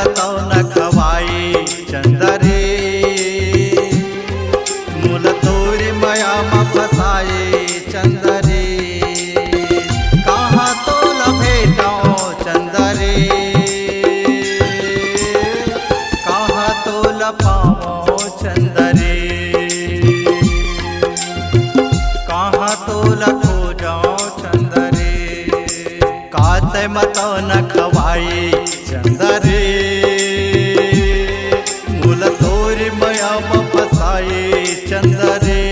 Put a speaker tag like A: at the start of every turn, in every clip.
A: मतौ न खवाई चंदरे मूल तोरी माया में फसाए चंदरे कहाँ तो लभेटो चंदरे कहाँ तो लपाओ चंदरे कहाँ तो लखो जाओ चंदरे काते मतौ न खवाई चंदरे मूल तोरी माया में फसाए चंदरे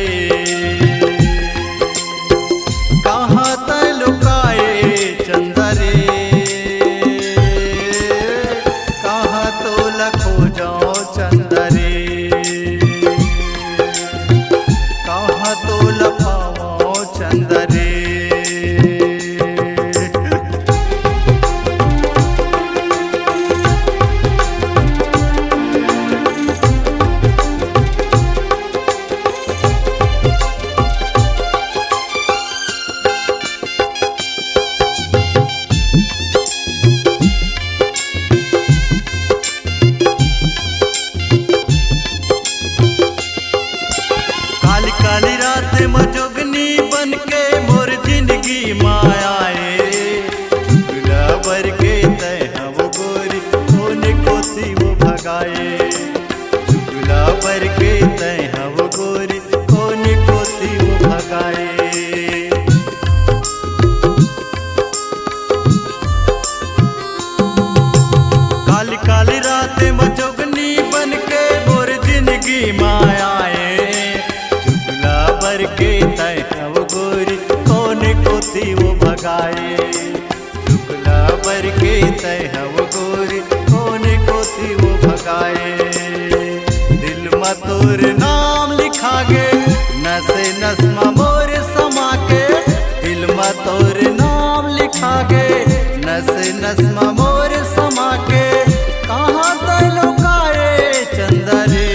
A: कहाँ तय लुकाए चंदरे कहाँ तो लखो जाओ चंदरे कहाँ तो लपाओ चंदरे काली रात में जोगनी बन के मोर जिंदगी मायाए गुलाबर के तय हम गोरी होने को थी वो भगाए गुलाबर के तय हम गोरी होने को थी वो भगाए काली काली रात में जोगनी बन के मोर जिंदगी मायाए के तय हव गोरी कोने को थी वो भगाए शुक्ला बर के तय हव गोरी कोने को थी वो भगाए दिल में तोर नाम लिखा गे नसे नस्मा मोर समा के दिल में तोर नाम लिखा गे नसे नस्मा मोर समा के कहाँ तय लुकाए चंदरे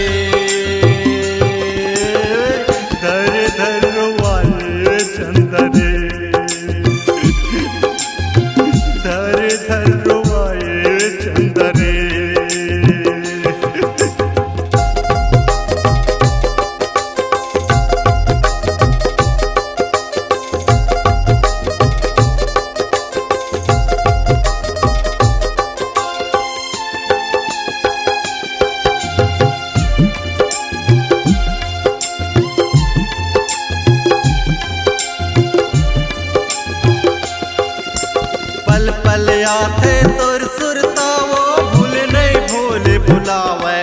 A: पल आते तोर सुरता वो भूल नहीं भूल भुलावे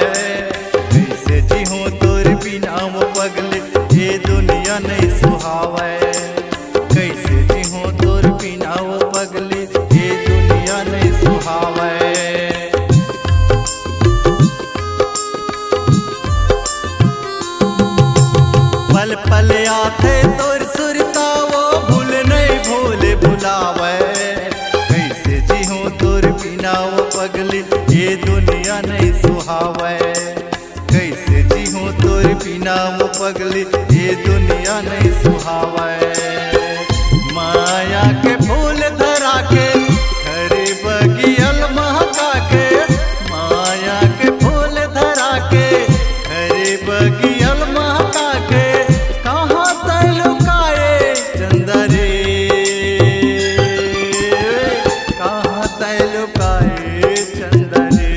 A: कैसे जीहूं तोर बिना वो पगले ये दुनिया नहीं सुहावे कैसे जीहूं तोर बिना वो पगले ये दुनिया नहीं सुहावे पल पल आते तोर सुरता वो भूल नहीं भूल भुलावे वो पगली ये दुनिया नहीं सुहावे कैसे जीहूं तोर बिना वो पगली ये दुनिया नहीं सुहावे माया के फूल धरा के खरे बगियल महका के माया के फूल धरा के खरे बगियल महका के कहाँ तय लुकाए चंदरे कहाँ तय लुकाए चंदरे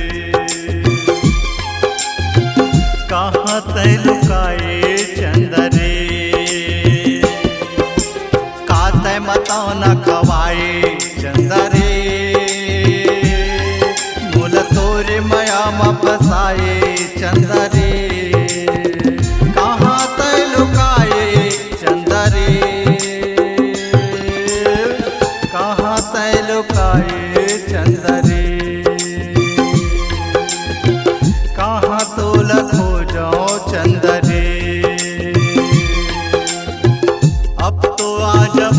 A: कहाँ तय लुकाए चंदरे का तय मतौ न खवाए चंदरे मूल तोरे माया में फसाए चंदरे कहाँ तय लुकाए चंदरे कहाँ तय लुकाए चंदरे कहाँ तो लखो जाओ चंदरे अब तो आ जब